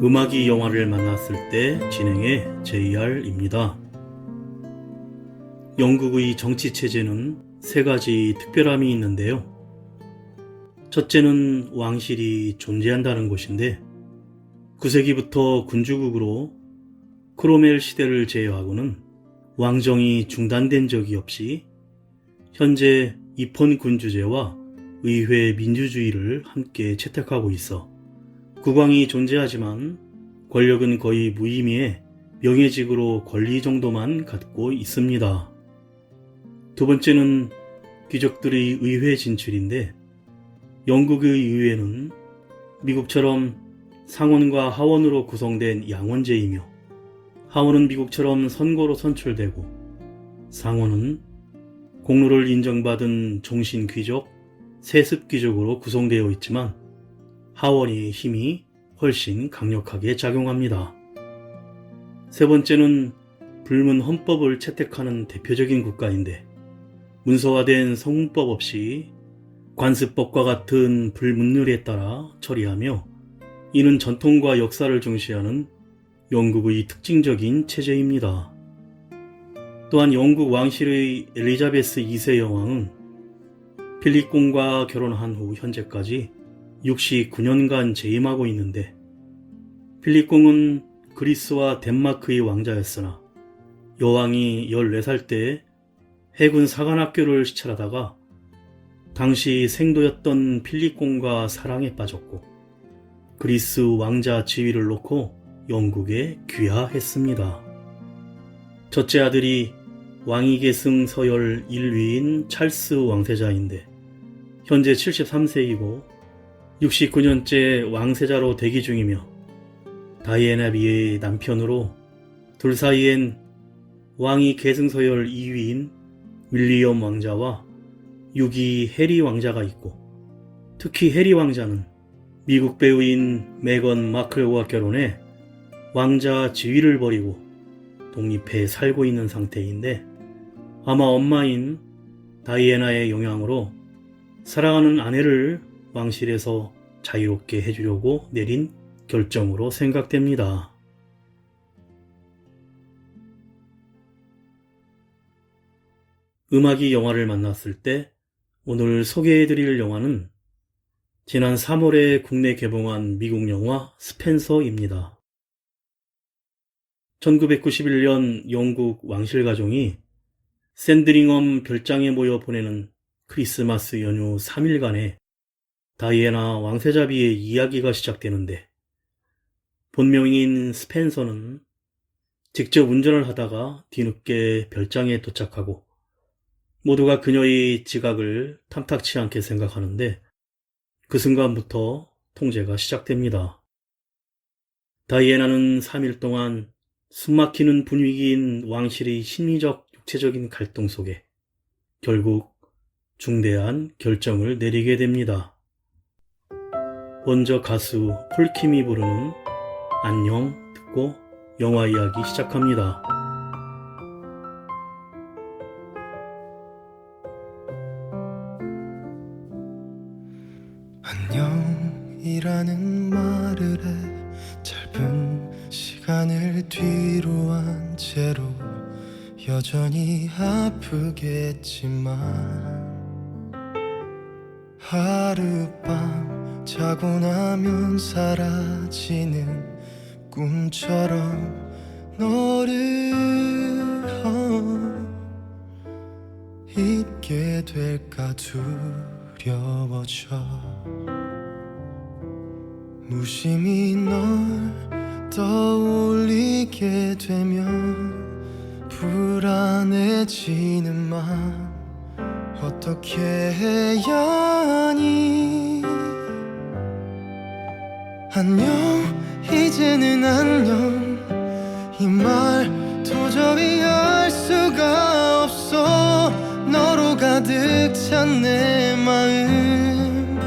음악이 영화를 만났을 때 진행의 JR입니다. 영국의 정치 체제는 세 가지 특별함이 있는데요. 첫째는 왕실이 존재한다는 것인데 9세기부터 군주국으로 크롬웰 시대를 제외하고는 왕정이 중단된 적이 없이 현재 입헌 군주제와 의회 민주주의를 함께 채택하고 있어 국왕이 존재하지만 권력은 거의 무의미해 명예직으로 권리 정도만 갖고 있습니다. 두 번째는 귀족들의 의회 진출인데 영국의 의회는 미국처럼 상원과 하원으로 구성된 양원제이며 하원은 미국처럼 선거로 선출되고 상원은 공로를 인정받은 종신귀족, 세습귀족으로 구성되어 있지만 하원의 힘이 훨씬 강력하게 작용합니다. 세 번째는 불문 헌법을 채택하는 대표적인 국가인데 문서화된 성문법 없이 관습법과 같은 불문율에 따라 처리하며 이는 전통과 역사를 중시하는 영국의 특징적인 체제입니다. 또한 영국 왕실의 엘리자베스 2세 여왕은 필립공과 결혼한 후 현재까지 69년간 재임하고 있는데 필립공은 그리스와 덴마크의 왕자였으나 여왕이 14살 때 해군 사관학교를 시찰하다가 당시 생도였던 필립공과 사랑에 빠졌고 그리스 왕자 지위를 놓고 영국에 귀화했습니다. 첫째 아들이 왕위 계승 서열 1위인 찰스 왕세자인데 현재 73세이고 69년째 왕세자로 대기 중이며 다이애나 비의 남편으로 둘 사이엔 왕위 계승 서열 2위인 윌리엄 왕자와 6위 해리 왕자가 있고 특히 해리 왕자는 미국 배우인 메건 마클과 결혼해 왕자 지위를 버리고 독립해 살고 있는 상태인데 아마 엄마인 다이애나의 영향으로 사랑하는 아내를 왕실에서 자유롭게 해주려고 내린 결정으로 생각됩니다. 음악이 영화를 만났을 때 오늘 소개해드릴 영화는 지난 3월에 국내 개봉한 미국 영화 스펜서입니다. 1991년 영국 왕실 가족이 샌드링엄 별장에 모여 보내는 크리스마스 연휴 3일간의 다이애나 왕세자비의 이야기가 시작되는데 본명인 스펜서는 직접 운전을 하다가 뒤늦게 별장에 도착하고 모두가 그녀의 지각을 탐탁치 않게 생각하는데 그 순간부터 통제가 시작됩니다. 다이애나는 3일 동안 숨막히는 분위기인 왕실의 심리적, 육체적인 갈등 속에 결국 중대한 결정을 내리게 됩니다. 먼저 가수 폴킴이 부르는 안녕 듣고 영화 이야기 시작합니다. 안녕이라는 말을 해 짧은 시간을 뒤로 한 채로 여전히 아프겠지만 하룻밤 자고 나면 사라지는 꿈처럼 너를 잊게 될까 두려워져 무심히 널 떠올리게 되면 불안해지는 맘 어떻게 해야 하니 안녕 이제는 안녕 이 말 도저히 알 수가 없어 너로 가득 찬 내 마음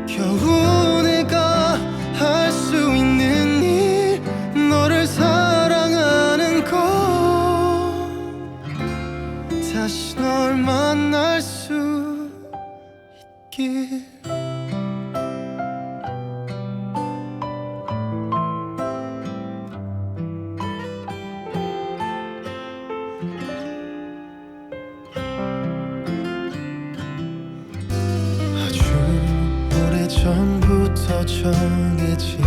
겨우 내가 할 수 있는 일 너를 사랑하는 것 다시 널 만날 수 있길 예전부터 정해진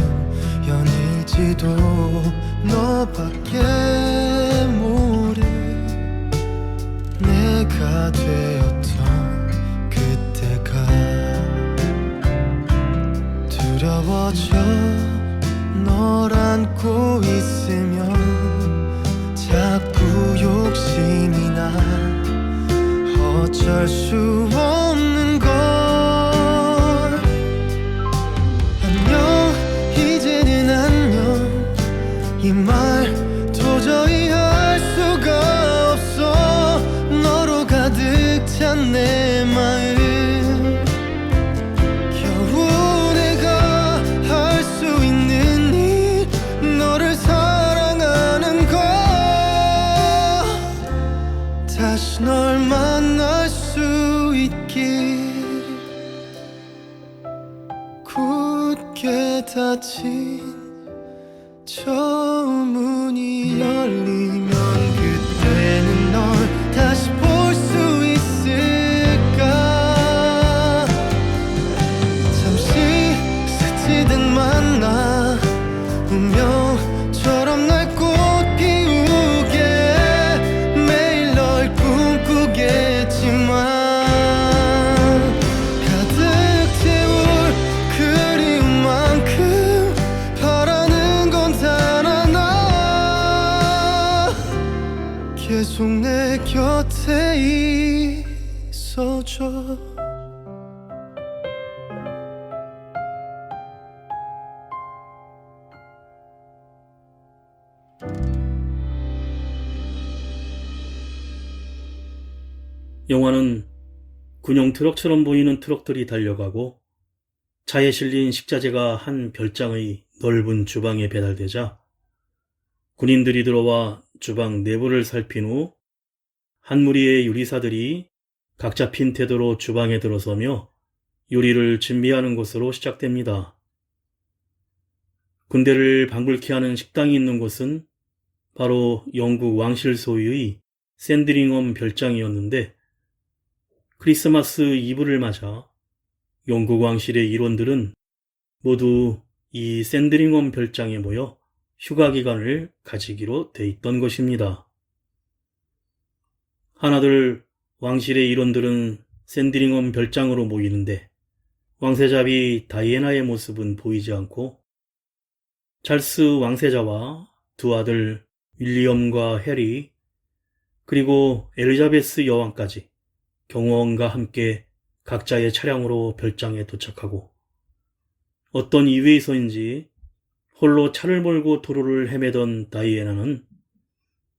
연일지도 너밖에 모를 내가 되었던 그때가 두려워져 널 안고 있으면 자꾸 욕심이 나 어쩔 수 없는 걸 안녕 이제는 안녕 이 말 도저히 할 수가 없어 너로 가득 찬 내 마음 겨우 내가 할 수 있는 일 너를 사랑하는 거 다시 널 만날 수 있길 굳게 닫힌 저 문이 열리면 그때는 널 다시 볼 수 있을까 잠시 스치듯 만나 운명처럼 날 꽃 피우게 매일 널 꿈꾸겠지만 가득 채울 그리움만큼 바라는 건 단 하나 계속 내 곁에 있어줘 영화는 군용 트럭처럼 보이는 트럭들이 달려가고 차에 실린 식자재가 한 별장의 넓은 주방에 배달되자 군인들이 들어와 주방 내부를 살핀 후 한 무리의 요리사들이 각 잡힌 태도로 주방에 들어서며 요리를 준비하는 것으로 시작됩니다. 군대를 방불케 하는 식당이 있는 곳은 바로 영국 왕실 소유의 샌드링엄 별장이었는데 크리스마스 이브를 맞아 영국 왕실의 일원들은 모두 이 샌드링엄 별장에 모여 휴가 기간을 가지기로 돼 있던 것입니다. 하나둘 왕실의 일원들은 샌드링엄 별장으로 모이는데 왕세자비 다이애나의 모습은 보이지 않고 찰스 왕세자와 두 아들 윌리엄과 해리 그리고 엘리자베스 여왕까지 경호원과 함께 각자의 차량으로 별장에 도착하고 어떤 이유에서인지 홀로 차를 몰고 도로를 헤매던 다이애나는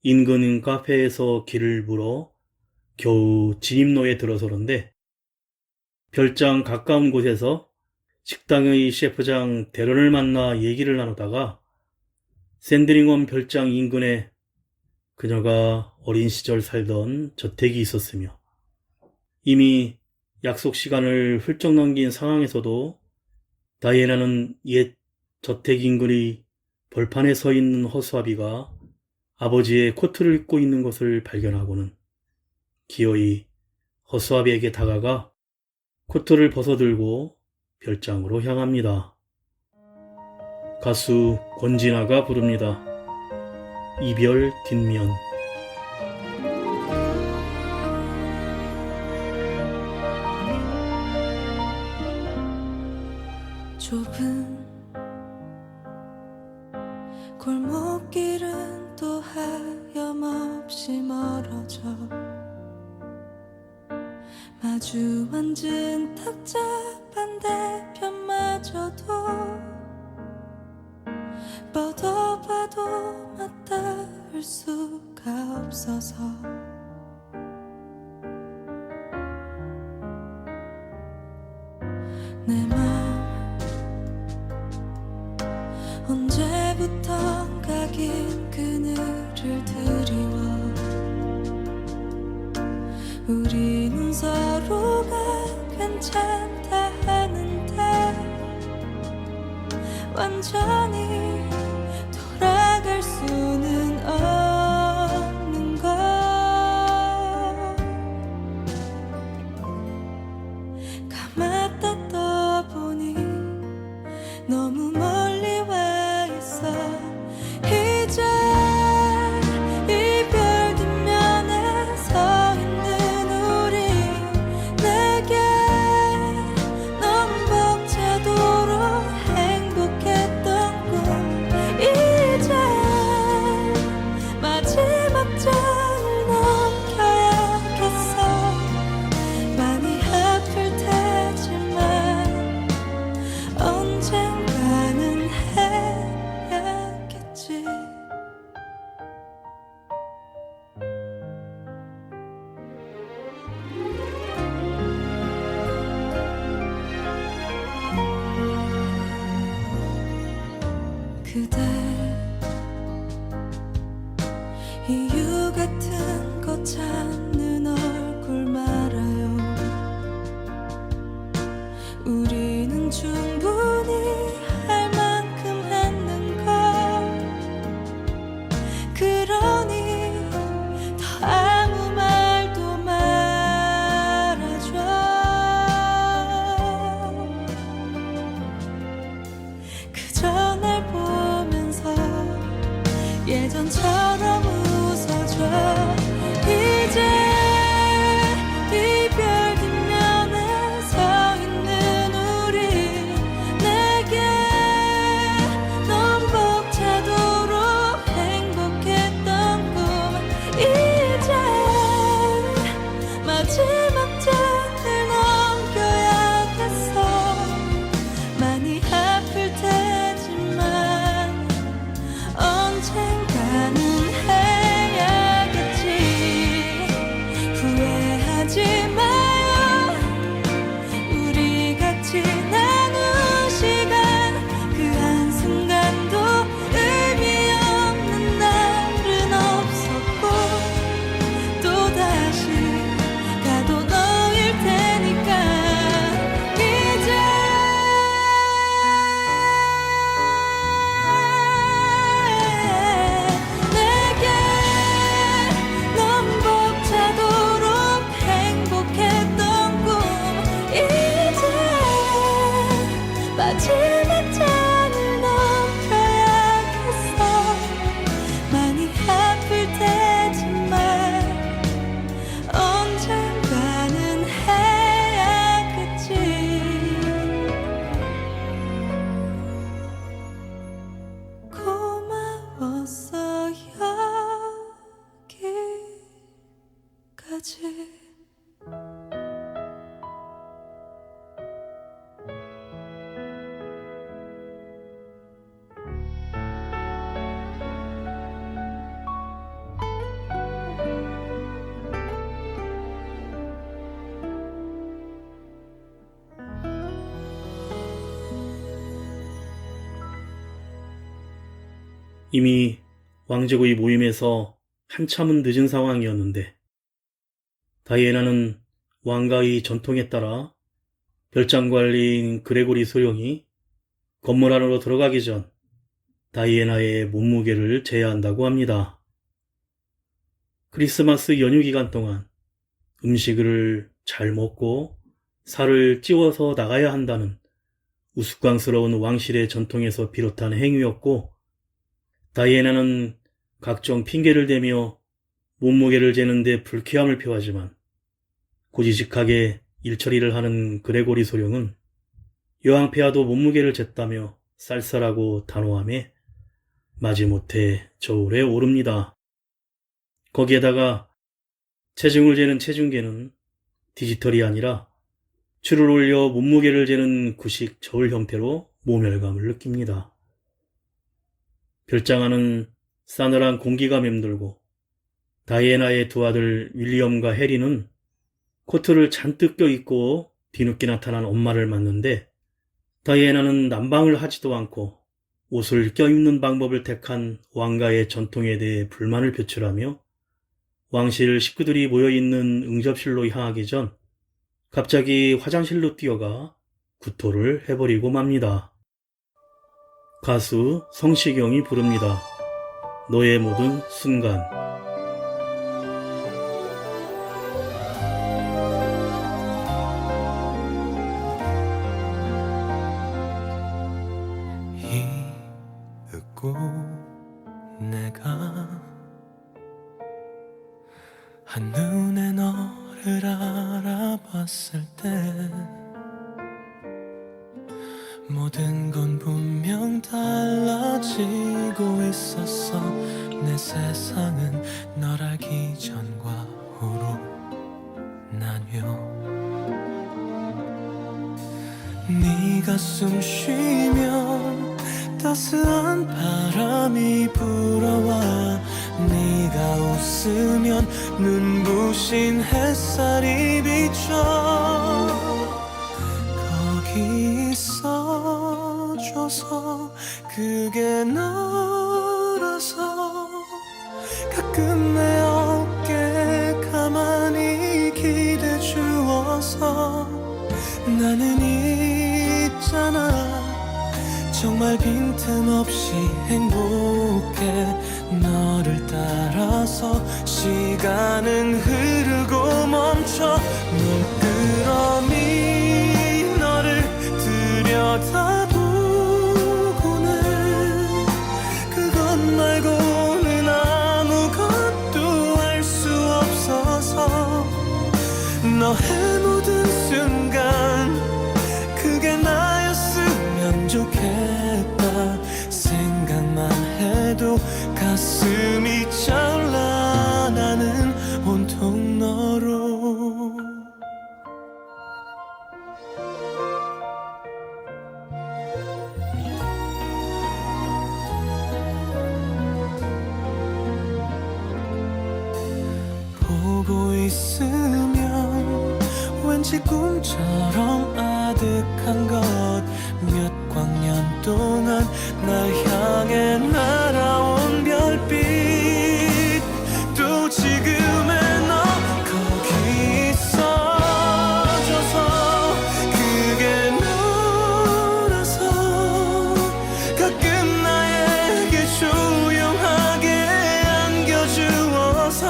인근 카페에서 길을 물어 겨우 진입로에 들어서는데 별장 가까운 곳에서 식당의 셰프장 데런을 만나 얘기를 나누다가 샌드링엄 별장 인근에 그녀가 어린 시절 살던 저택이 있었으며 이미 약속 시간을 훌쩍 넘긴 상황에서도 다이애나는 옛 저택 인근의 벌판에 서 있는 허수아비가 아버지의 코트를 입고 있는 것을 발견하고는 기어이 허수아비에게 다가가 코트를 벗어들고 별장으로 향합니다. 가수 권진아가 부릅니다. 이별 뒷면. 좁은 골목길은 또 하염없이 멀어져 마주 앉은 탁자 반대편마저도 뻗어봐도 맞닿을 수가 없어서 내 맘 언제부턴가 긴 그늘을 드리워 우리는 서로가 괜찮다 하는데 완전히 돌아갈 수는 없는 걸 감았다 떠보니 그대 이유 같은 거 찾는 얼굴 말아요. 우리는 충분히 할 만큼 했는걸. 그러니 더 아무 말도 말아줘. 그저 날 보면서 예전처럼 웃어줘. 이제 이별 뒷면에 서 있는 우리, 내게 넌 벅차도록 행복했던 꿈, 이제 마지막 장을 넘겨야겠어. 많이 아플 테지만 언젠가는 해야겠지. 후회하지 마요. 우리 같이 나눈 시간, 그 한순간도 의미 없는 날은 없었고, 또다시 가도 너일 테니까. 이제 내게 넌 벅차도록 행복했던 꿈, 이제 마지막 장을 넘겨야겠어. 많이 아플 테지만 언젠가는 해야겠지. 고마웠어 여기까지. 이미 왕제구이 모임에서 한참은 늦은 상황이었는데, 다이애나는 왕가의 전통에 따라 별장 관리인 그레고리 소령이 건물 안으로 들어가기 전 다이애나의 몸무게를 재야 한다고 합니다. 크리스마스 연휴 기간 동안 음식을 잘 먹고 살을 찌워서 나가야 한다는 우스꽝스러운 왕실의 전통에서 비롯한 행위였고, 다이애나는 각종 핑계를 대며 몸무게를 재는데 불쾌함을 표하지만 고지식하게 일처리를 하는 그레고리 소령은 여왕폐하도 몸무게를 쟀다며 쌀쌀하고 단호함에 마지못해 저울에 오릅니다. 거기에다가 체중을 재는 체중계는 디지털이 아니라 줄을 올려 몸무게를 재는 구식 저울 형태로 모멸감을 느낍니다. 별장 안은 싸늘한 공기가 맴돌고, 다이애나의 두 아들 윌리엄과 해리는 코트를 잔뜩 껴입고 뒤늦게 나타난 엄마를 맞는데, 다이애나는 난방을 하지도 않고 옷을 껴입는 방법을 택한 왕가의 전통에 대해 불만을 표출하며 왕실 식구들이 모여있는 응접실로 향하기 전 갑자기 화장실로 뛰어가 구토를 해버리고 맙니다. 가수 성시경이 부릅니다. 너의 모든 순간. 잊고 내가 한눈에 너를 알아봤을 때 모든 건 분명 달라지고 있었어. 내 세상은 널 알기 전과 후로 나뉘어. 네가 숨 쉬면 따스한 바람이 불어와, 네가 웃으면 눈부신 햇살이 비춰. 거기 있어줘. 없어서 그게 너라서 가끔 내 어깨에 가만히 기대 주어서 나는 있잖아 정말 빈틈없이 행복해 너를 따라서 시간은 흐르고 멈춰 눈끄러미 너를 들여다보고는 그것 말고는 아무것도 할 수 없어서 너의 모든 순간 그게 나였으면 좋겠다 생각만 해도 가슴이 차올라 나는 온통 너로 보고 있으면 왠지 꿈처럼 아득한 것 몇 광년 동안 날 향해 날아온 별빛 또 지금의 너 거기 있어줘서 그게 너라서 가끔 나에게 조용하게 안겨주어서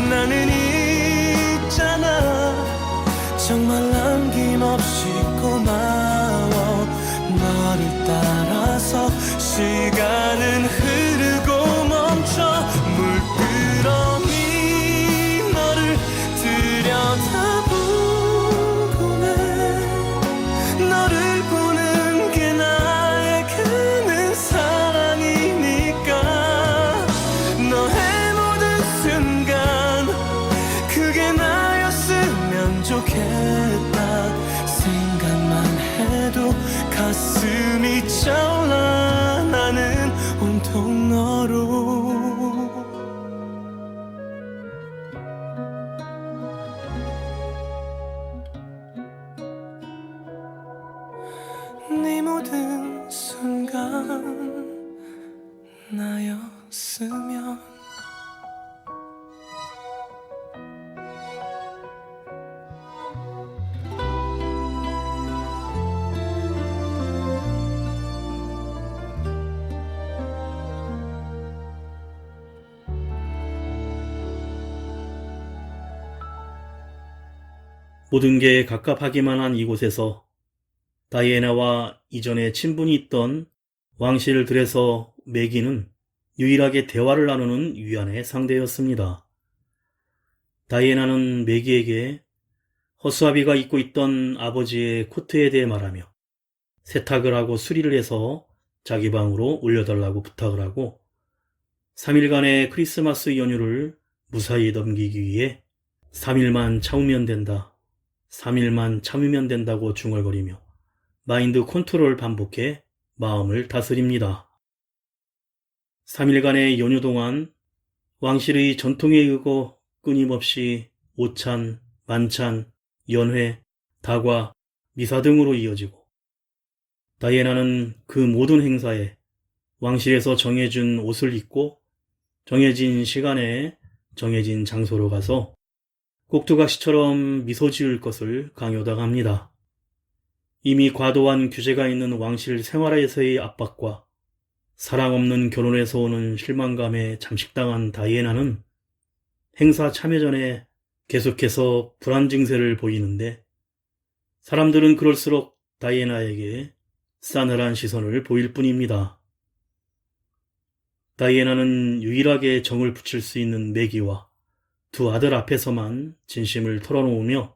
나는 있잖아 정말 남김없이 고마워 너를 따라서 시간은 흐르고 멈춰 물끄러미 너를 들여다보고는 너를 보는 게 나에게는 사랑이니까 너의 모든 순간 그게 나였으면 좋겠다 생각만 해도 가슴이 차올라 나는 온통 너로 네 모든 순간 나였으면 모든 게 갑갑하기만 한 이곳에서 다이애나와 이전에 친분이 있던 왕실들에서 매기는 유일하게 대화를 나누는 위안의 상대였습니다. 다이애나는 매기에게 허수아비가 입고 있던 아버지의 코트에 대해 말하며 세탁을 하고 수리를 해서 자기 방으로 올려달라고 부탁을 하고 3일간의 크리스마스 연휴를 무사히 넘기기 위해 3일만 참으면 된다. 3일만 참으면 된다고 중얼거리며 마인드 컨트롤 반복해 마음을 다스립니다. 3일간의 연휴 동안 왕실의 전통에 의거 끊임없이 오찬, 만찬, 연회, 다과, 미사 등으로 이어지고 다이애나는 그 모든 행사에 왕실에서 정해준 옷을 입고 정해진 시간에 정해진 장소로 가서 꼭두각시처럼 미소 지을 것을 강요당합니다. 이미 과도한 규제가 있는 왕실 생활에서의 압박과 사랑 없는 결혼에서 오는 실망감에 잠식당한 다이애나는 행사 참여 전에 계속해서 불안 증세를 보이는데 사람들은 그럴수록 다이애나에게 싸늘한 시선을 보일 뿐입니다. 다이애나는 유일하게 정을 붙일 수 있는 매기와 두 아들 앞에서만 진심을 털어놓으며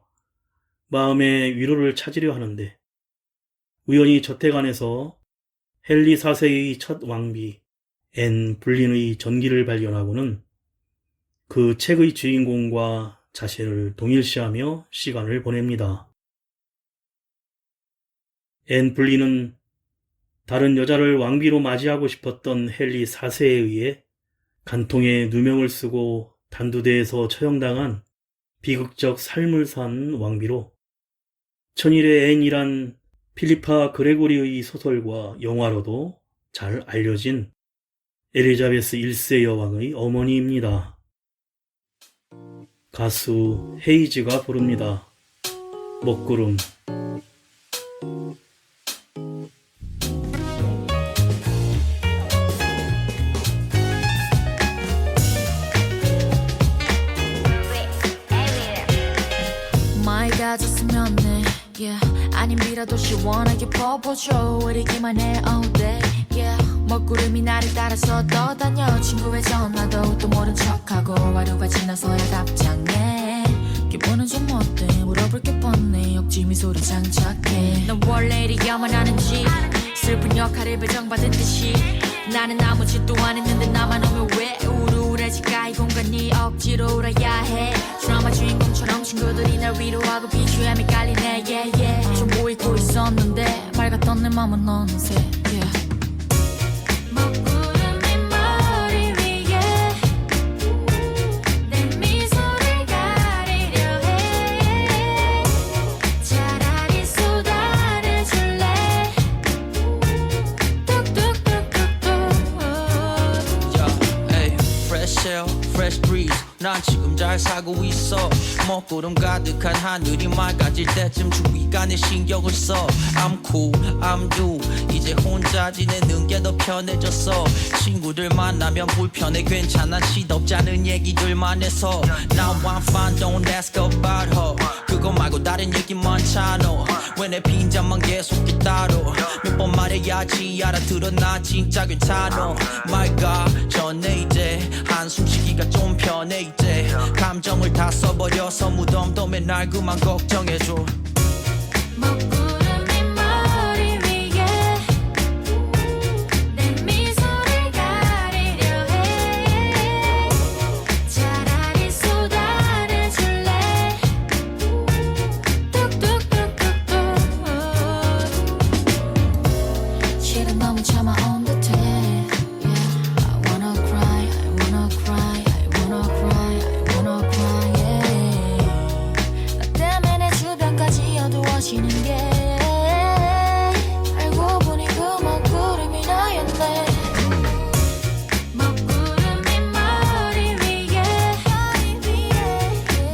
마음의 위로를 찾으려 하는데 우연히 저택 안에서 헨리 4세의 첫 왕비 앤 불린의 전기를 발견하고는 그 책의 주인공과 자신을 동일시하며 시간을 보냅니다. 앤 불린은 다른 여자를 왕비로 맞이하고 싶었던 헨리 4세에 의해 간통에 누명을 쓰고 단두대에서 처형당한 비극적 삶을 산 왕비로 천일의 앤이란 필리파 그레고리의 소설과 영화로도 잘 알려진 엘리자베스 1세 여왕의 어머니입니다. 가수 헤이즈가 부릅니다. 먹구름. 많이 가졌으면 해 yeah. 아님이라도 시원하게 퍼보죠 우리기만 해 all day yeah. 먹구름이 나를 따라서 떠다녀 친구의 전화도 또 모른 척하고 하루가 지나서야 답장해 기분은 좀 어때 물어볼 게 뻔해 억지 미소를 장착해 넌 원래 이리야만 하는지 슬픈 역할을 배정받은 듯이 나는 아무 짓도 안 했는데 나만 오면 왜 우울해질까 이 공간이 억지로 울어야 해 드라마 주인공처럼 친구들이 날 위로하고 비주함이 깔리네 yeah, yeah. 좀 보이고 있었는데 밝았던 내 맘은 어느새 yeah. 먹구름이 머리 위에 내 미소를 가리려 해 차라리 쏟아내줄래 Fresh air, fresh breeze 난 지금 잘 살고 있어 먹구름 가득한 하늘이 맑아질 때쯤 주위가 내 신경을 써 I'm cool, I'm you 이제 혼자 지내는 게 더 편해졌어 친구들 만나면 불편해 괜찮아 시덥지 않은 얘기들만 해서 Now I'm fine, don't ask about her 그거 말고 다른 얘기 많잖아 왜 내 빈잔만 계속 기다려 몇 번 말해야지 알아들어 나 진짜 괜찮아 My God 전에 이제 한숨 쉬기가 좀 편해 이제 감정을 다 써버려서 무덤덤해 날 그만 걱정해줘 먹구름이 머리 위에 내 미소를 가리려 해 차라리 쏟아내줄래 뚝뚝뚝뚝뚝 실은 너무 참아온 듯해 yeah. I wanna cry, I wanna cry, I wanna cry, I wanna cry yeah. 나 때문에 내 주변까지 어두워지는 게 알고 보니 그 먹구름이 나였네 먹구름이 머리 위에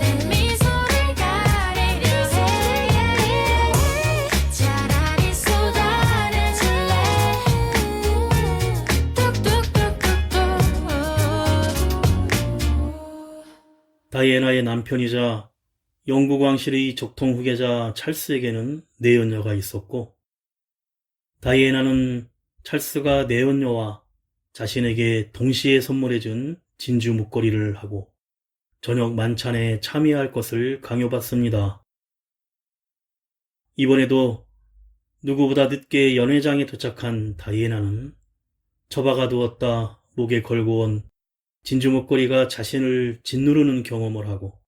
내 미소를 가리려 해 차라리 쏟아내줄래 뚝뚝뚝뚝뚝 다이애나의 남편이자 영국 왕실의 적통 후계자 찰스에게는 내연녀가 있었고, 다이애나는 찰스가 내연녀와 자신에게 동시에 선물해준 진주 목걸이를 하고 저녁 만찬에 참여할 것을 강요받습니다. 이번에도 누구보다 늦게 연회장에 도착한 다이애나는 처박아 두었다 목에 걸고 온 진주 목걸이가 자신을 짓누르는 경험을 하고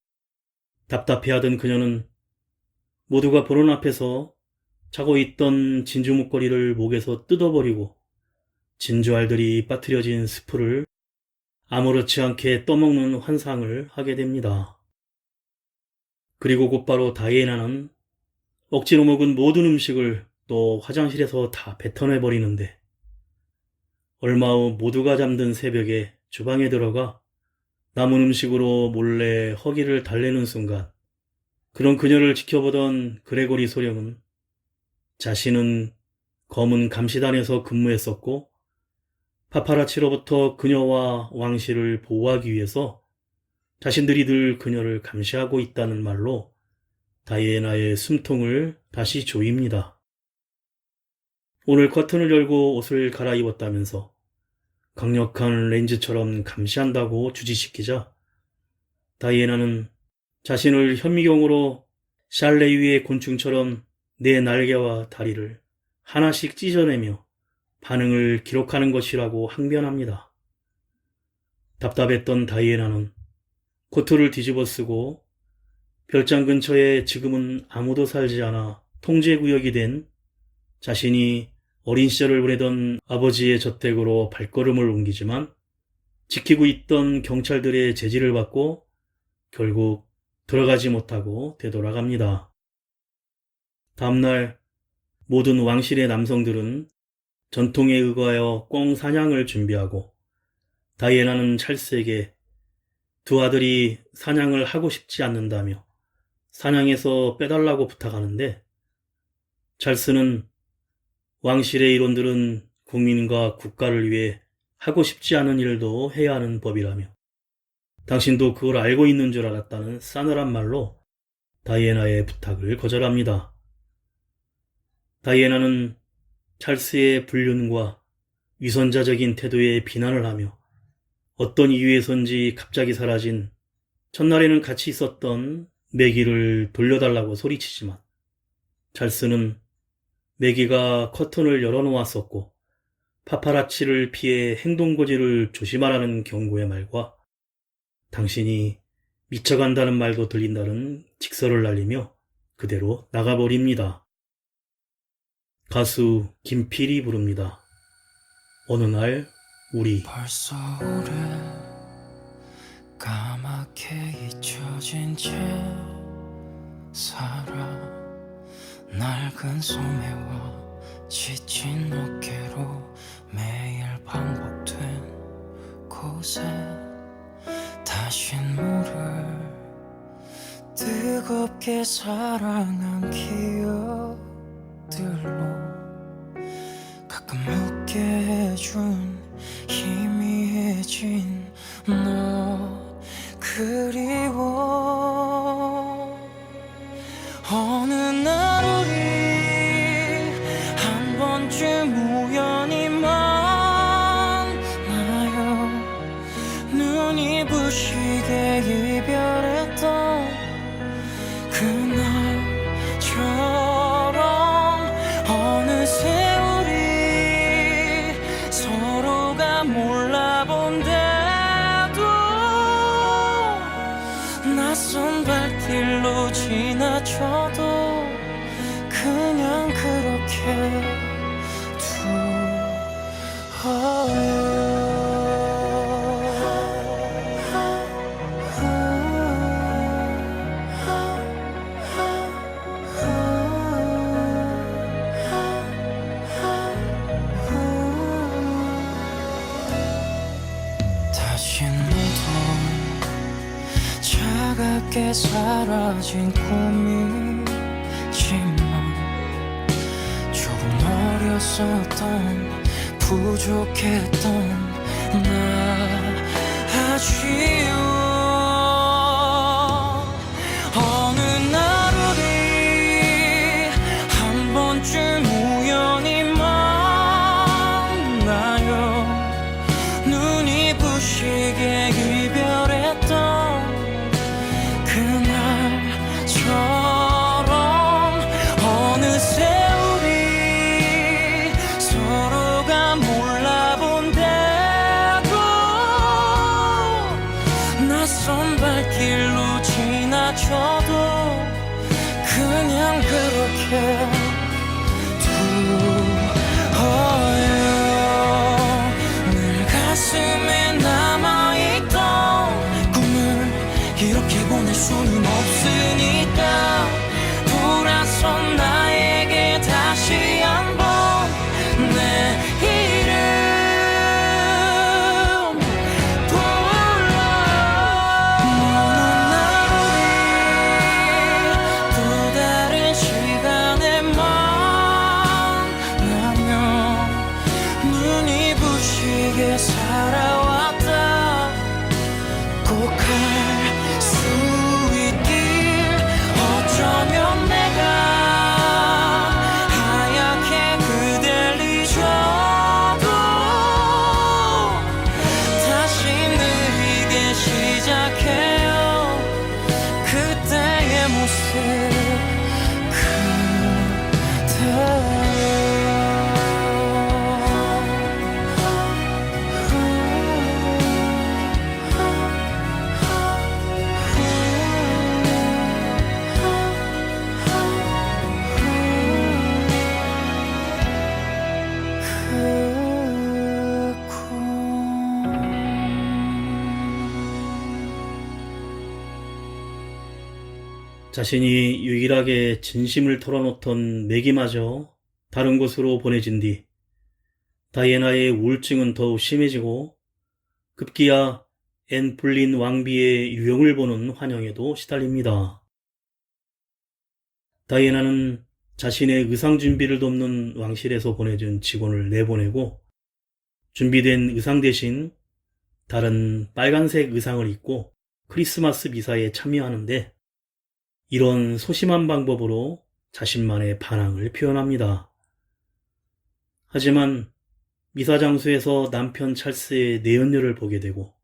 답답해하던 그녀는 모두가 보는 앞에서 차고 있던 진주 목걸이를 목에서 뜯어버리고 진주알들이 빠뜨려진 스프를 아무렇지 않게 떠먹는 환상을 하게 됩니다. 그리고 곧바로 다이애나는 억지로 먹은 모든 음식을 또 화장실에서 다 뱉어내버리는데 얼마 후 모두가 잠든 새벽에 주방에 들어가 남은 음식으로 몰래 허기를 달래는 순간 그런 그녀를 지켜보던 그레고리 소령은 자신은 검은 감시단에서 근무했었고 파파라치로부터 그녀와 왕실을 보호하기 위해서 자신들이 늘 그녀를 감시하고 있다는 말로 다이애나의 숨통을 다시 조입니다. 오늘 커튼을 열고 옷을 갈아입었다면서 강력한 렌즈처럼 감시한다고 주지시키자 다이애나는 자신을 현미경으로 샬레 위의 곤충처럼 내 날개와 다리를 하나씩 찢어내며 반응을 기록하는 것이라고 항변합니다. 답답했던 다이애나는 코트를 뒤집어 쓰고 별장 근처에 지금은 아무도 살지 않아 통제구역이 된 자신이 어린 시절을 보내던 아버지의 저택으로 발걸음을 옮기지만 지키고 있던 경찰들의 제지를 받고 결국 들어가지 못하고 되돌아갑니다. 다음날 모든 왕실의 남성들은 전통에 의거하여 꽁 사냥을 준비하고 다이애나는 찰스에게 두 아들이 사냥을 하고 싶지 않는다며 사냥에서 빼달라고 부탁하는데 찰스는 왕실의 일원들은 국민과 국가를 위해 하고 싶지 않은 일도 해야 하는 법이라며 당신도 그걸 알고 있는 줄 알았다는 싸늘한 말로 다이애나의 부탁을 거절합니다. 다이애나는 찰스의 불륜과 위선자적인 태도에 비난을 하며 어떤 이유에선지 갑자기 사라진 첫날에는 같이 있었던 매기를 돌려달라고 소리치지만 찰스는 매기가 커튼을 열어놓았었고 파파라치를 피해 행동고지를 조심하라는 경고의 말과 당신이 미쳐간다는 말도 들린다는 직설을 날리며 그대로 나가버립니다. 가수 김필이 부릅니다. 어느 날 우리. 벌써 오래 까맣게 잊혀진 채 살아 낡은 소매와 지친 어깨로 매일 반복된 곳에 다신 모를 뜨겁게 사랑한 기억들로 가끔 웃게 해준 희미해진 너 그리워. 어느 날 우리 한 번쯤 우연히 만나요. 눈이 부시게 이별했던 그날처럼 어느새 서로가 몰라본데도 낯선 발길로 지나쳐도 그냥 그렇게 다신 모두 차갑게 사라진 꿈이지만 조금 어렸었던 부족했던 나 아쉬워. 어느 날 우리 한 번쯤 우연히 만나요. 눈이 부시게 이별했던 그날처럼 어느새 우리 서로가 몰라본데도 낯선 발길로 지나쳐도 그냥 그렇게 늘 가슴에 남아있던 꿈을 이렇게 보낼 수는 없으니까 돌아선 나에게 다시 한번 내 이름 불러. 어느 날 우리 또 다른 시간에 만나면 눈이 부시게 살아왔다. 꼭 할 수 있길 어쩌면 내가 하얗게 그댈 잊어도 다시 느리게 시작해요. 그때의 모습 자신이 유일하게 진심을 털어놓던 매기마저 다른 곳으로 보내진 뒤 다이애나의 우울증은 더욱 심해지고 급기야 앤 볼린 왕비의 유형을 보는 환영에도 시달립니다. 다이애나는 자신의 의상 준비를 돕는 왕실에서 보내준 직원을 내보내고 준비된 의상 대신 다른 빨간색 의상을 입고 크리스마스 미사에 참여하는데 이런 소심한 방법으로 자신만의 반항을 표현합니다. 하지만 미사 장소에서 남편 찰스의 내연녀를 보게 되고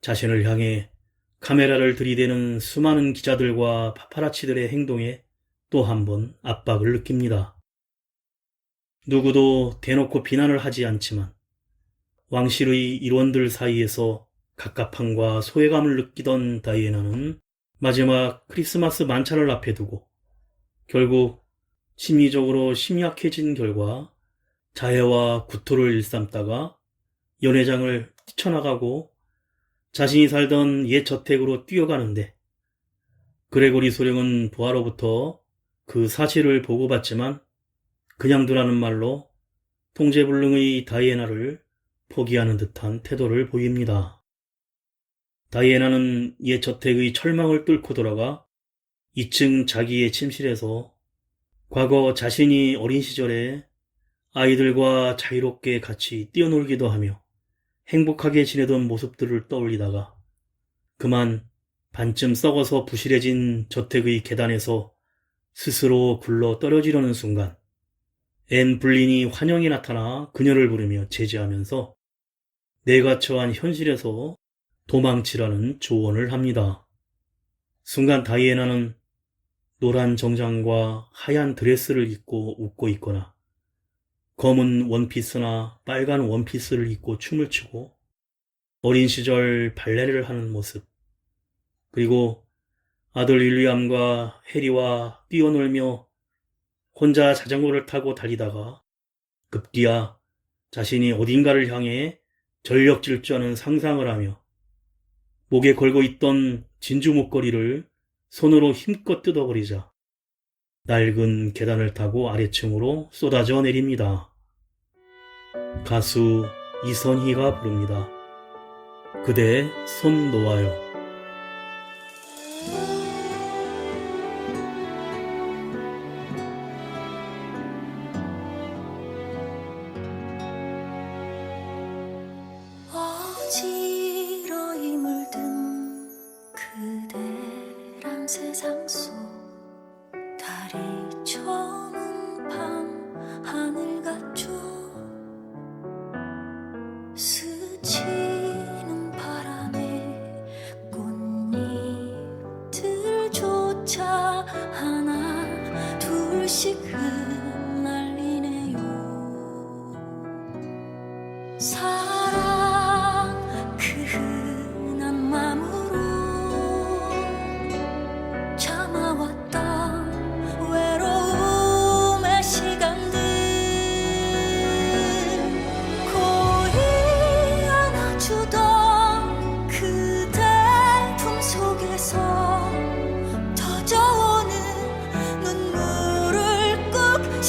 자신을 향해 카메라를 들이대는 수많은 기자들과 파파라치들의 행동에 또 한 번 압박을 느낍니다. 누구도 대놓고 비난을 하지 않지만 왕실의 일원들 사이에서 갑갑함과 소외감을 느끼던 다이애나는 마지막 크리스마스 만찬을 앞에 두고 결국 심리적으로 심약해진 결과 자해와 구토를 일삼다가 연회장을 뛰쳐나가고 자신이 살던 옛 저택으로 뛰어가는데 그레고리 소령은 부하로부터 그 사실을 보고받지만 그냥 두라는 말로 통제불능의 다이애나를 포기하는 듯한 태도를 보입니다. 다이애나는 옛 저택의 철망을 뚫고 돌아가 2층 자기의 침실에서 과거 자신이 어린 시절에 아이들과 자유롭게 같이 뛰어놀기도 하며 행복하게 지내던 모습들을 떠올리다가 그만 반쯤 썩어서 부실해진 저택의 계단에서 스스로 굴러 떨어지려는 순간 앤 블린이 환영에 나타나 그녀를 부르며 제지하면서 내가 처한 현실에서 도망치라는 조언을 합니다. 순간 다이애나는 노란 정장과 하얀 드레스를 입고 웃고 있거나 검은 원피스나 빨간 원피스를 입고 춤을 추고 어린 시절 발레를 하는 모습 그리고 아들 윌리엄과 해리와 뛰어놀며 혼자 자전거를 타고 달리다가 급기야 자신이 어딘가를 향해 전력 질주하는 상상을 하며 목에 걸고 있던 진주 목걸이를 손으로 힘껏 뜯어버리자 낡은 계단을 타고 아래층으로 쏟아져 내립니다. 가수 이선희가 부릅니다. 그대 손 놓아요. 어지러이 물든 그대란 세상 속 달이 저문 밤 하늘 같죠. 스치는 바람에 꽃잎들조차 하나 둘씩 흩날리네요. 사랑 그 흔한 맘으로 참아왔던 외로움의 시간들 고이 안아주던 그대 품속에서 터져오는 눈물을 꾹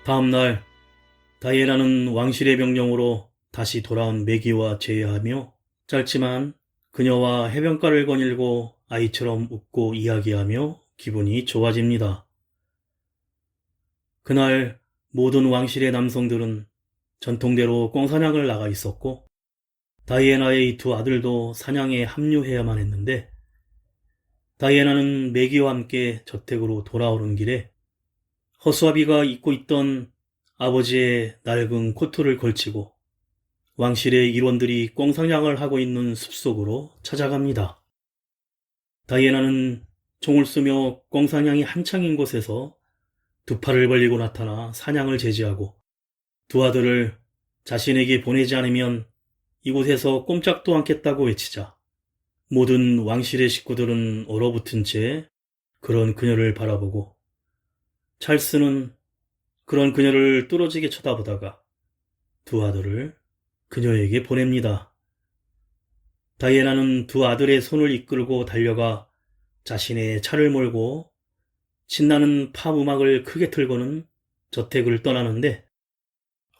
다음날 다이애나는 왕실의 명령으로 다시 돌아온 매기와 재회하며 짧지만 그녀와 해변가를 거닐고 아이처럼 웃고 이야기하며 기분이 좋아집니다. 그날 모든 왕실의 남성들은 전통대로 꿩사냥을 나가 있었고 다이애나의 두 아들도 사냥에 합류해야만 했는데 다이애나는 매기와 함께 저택으로 돌아오는 길에 허수아비가 입고 있던 아버지의 낡은 코트를 걸치고 왕실의 일원들이 꿩사냥을 하고 있는 숲속으로 찾아갑니다. 다이애나는 총을 쏘며 꿩사냥이 한창인 곳에서 두 팔을 벌리고 나타나 사냥을 제지하고 두 아들을 자신에게 보내지 않으면 이곳에서 꼼짝도 않겠다고 외치자 모든 왕실의 식구들은 얼어붙은 채 그런 그녀를 바라보고 찰스는 그런 그녀를 뚫어지게 쳐다보다가 두 아들을 그녀에게 보냅니다. 다이애나는 두 아들의 손을 이끌고 달려가 자신의 차를 몰고 신나는 팝 음악을 크게 틀고는 저택을 떠나는데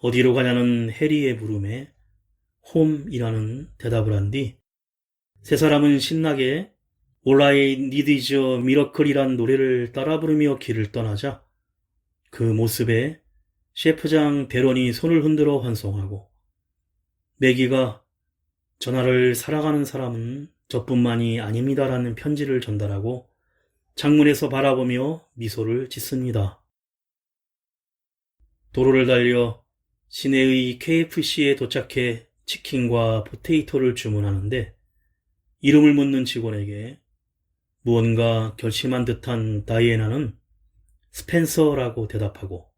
어디로 가냐는 해리의 물음에 홈이라는 대답을 한 뒤 세 사람은 신나게 All I Need Is a Miracle이란 노래를 따라 부르며 길을 떠나자 그 모습에 셰프장 데런이 손을 흔들어 환송하고 매기가 전하를 살아가는 사람은 저뿐만이 아닙니다라는 편지를 전달하고 창문에서 바라보며 미소를 짓습니다. 도로를 달려 시내의 KFC에 도착해 치킨과 포테이토를 주문하는데 이름을 묻는 직원에게 무언가 결심한 듯한 다이애나는 스펜서라고 대답하고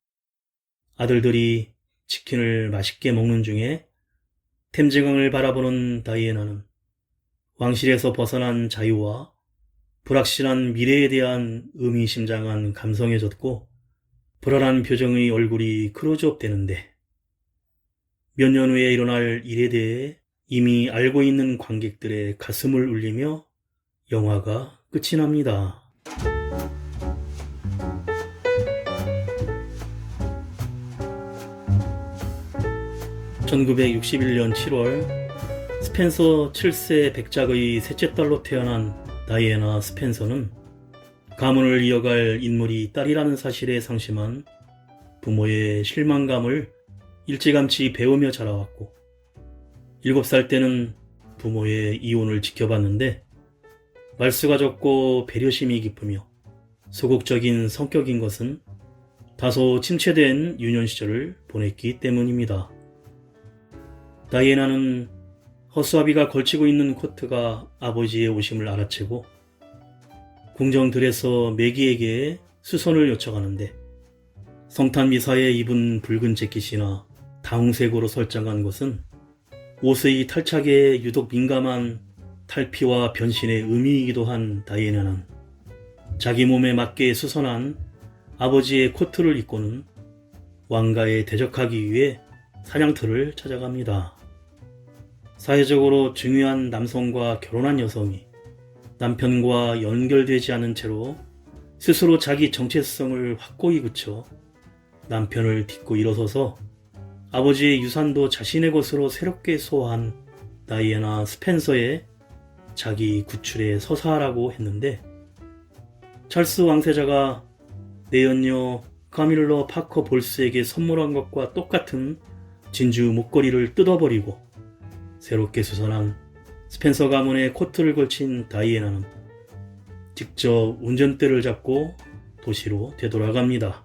아들들이 치킨을 맛있게 먹는 중에 템즈강을 바라보는 다이애나는 왕실에서 벗어난 자유와 불확실한 미래에 대한 의미심장한 감성에 젖고 불안한 표정의 얼굴이 클로즈업 되는데 몇 년 후에 일어날 일에 대해 이미 알고 있는 관객들의 가슴을 울리며 영화가 끝이 납니다. (1961년 7월) 스펜서 7세 백작의 셋째 딸로 태어난 다이애나 스펜서는 가문을 이어갈 인물이 딸이라는 사실에 상심한 부모의 실망감을 일찌감치 배우며 자라왔고 7살 때는 부모의 이혼을 지켜봤는데 말수가 적고 배려심이 깊으며 소극적인 성격인 것은 다소 침체된 유년 시절을 보냈기 때문입니다. 다이애나는 허수아비가 걸치고 있는 코트가 아버지의 옷임을 알아채고 궁정들에서 매기에게 수선을 요청하는데 성탄 미사에 입은 붉은 재킷이나 다홍색으로 설정한 것은 옷의 탈착에 유독 민감한 탈피와 변신의 의미이기도 한 다이애나는 자기 몸에 맞게 수선한 아버지의 코트를 입고는 왕가에 대적하기 위해 사냥터를 찾아갑니다. 사회적으로 중요한 남성과 결혼한 여성이 남편과 연결되지 않은 채로 스스로 자기 정체성을 확고히 굳혀 남편을 딛고 일어서서 아버지의 유산도 자신의 것으로 새롭게 소화한 다이애나 스펜서의 자기 구출에 서사하라고 했는데 찰스 왕세자가 내연녀 카밀러 파커 볼스에게 선물한 것과 똑같은 진주 목걸이를 뜯어버리고 새롭게 수선한 스펜서 가문의 코트를 걸친 다이애나는 직접 운전대를 잡고 도시로 되돌아갑니다.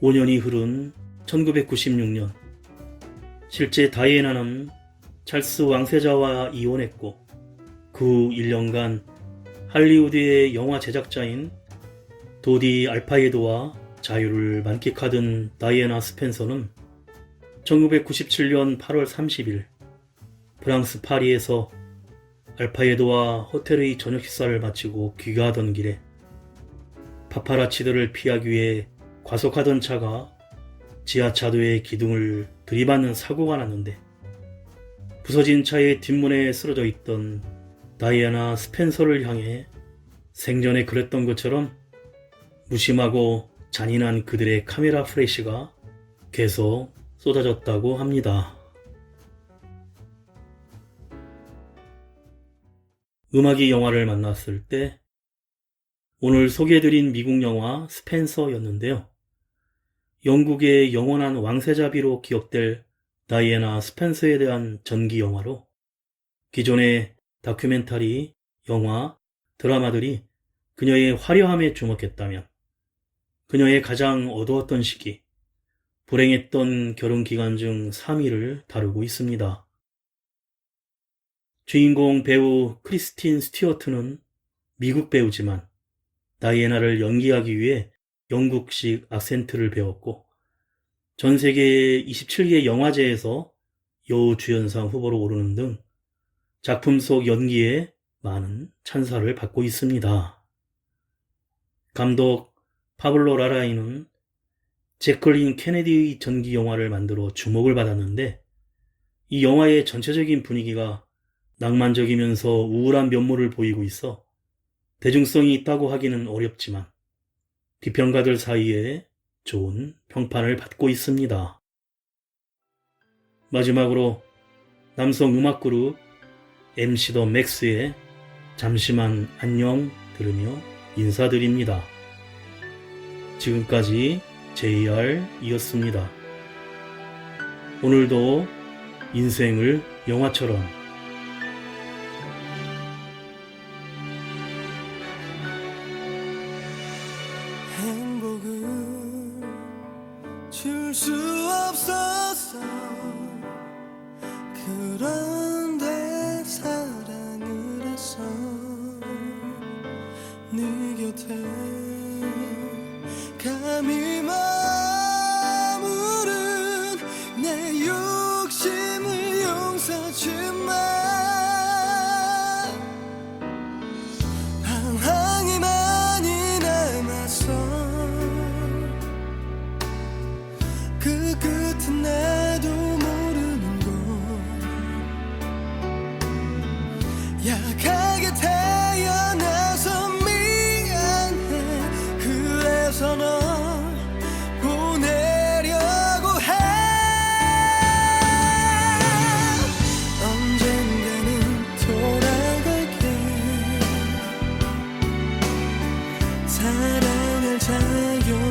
5년이 흐른 1996년 실제 다이애나는 찰스 왕세자와 이혼했고 그 후 1년간 할리우드의 영화 제작자인 도디 알파예드와 자유를 만끽하던 다이애나 스펜서는 1997년 8월 30일 프랑스 파리에서 알파예드와 호텔의 저녁 식사를 마치고 귀가하던 길에 파파라치들을 피하기 위해 과속하던 차가 지하차도의 기둥을 들이받는 사고가 났는데 부서진 차의 뒷문에 쓰러져 있던 다이애나 스펜서를 향해 생전에 그랬던 것처럼 무심하고 잔인한 그들의 카메라 플래시가 계속 쏟아졌다고 합니다. 음악이 영화를 만났을 때 오늘 소개해드린 미국 영화 스펜서였는데요. 영국의 영원한 왕세자비로 기억될 다이애나 스펜서에 대한 전기 영화로 기존의 다큐멘터리, 영화, 드라마들이 그녀의 화려함에 주목했다면 그녀의 가장 어두웠던 시기, 불행했던 결혼 기간 중 3위를 다루고 있습니다. 주인공 배우 크리스틴 스튜어트는 미국 배우지만 다이애나를 연기하기 위해 영국식 악센트를 배웠고 전 세계 27개 영화제에서 여우주연상 후보로 오르는 등 작품 속 연기에 많은 찬사를 받고 있습니다. 감독 파블로 라라인은 제클린 케네디의 전기 영화를 만들어 주목을 받았는데 이 영화의 전체적인 분위기가 낭만적이면서 우울한 면모를 보이고 있어 대중성이 있다고 하기는 어렵지만 비평가들 사이에 좋은 평판을 받고 있습니다. 마지막으로 남성 음악 그룹 MC 더 맥스의 잠시만 안녕 들으며 인사드립니다. 지금까지 JR이었습니다. 오늘도 인생을 영화처럼 행복은 줄 수 없었어. 그런데 사랑을 했어. 네 곁에 감히 머무른 내 욕심을 용서주마. 방황이 많이 남았어. 그 끝은 나도 모르는 걸. 약하게 태어나서 미안해. 그래서 널 보내려고 해. 언젠가는 돌아갈게. 사랑할 자격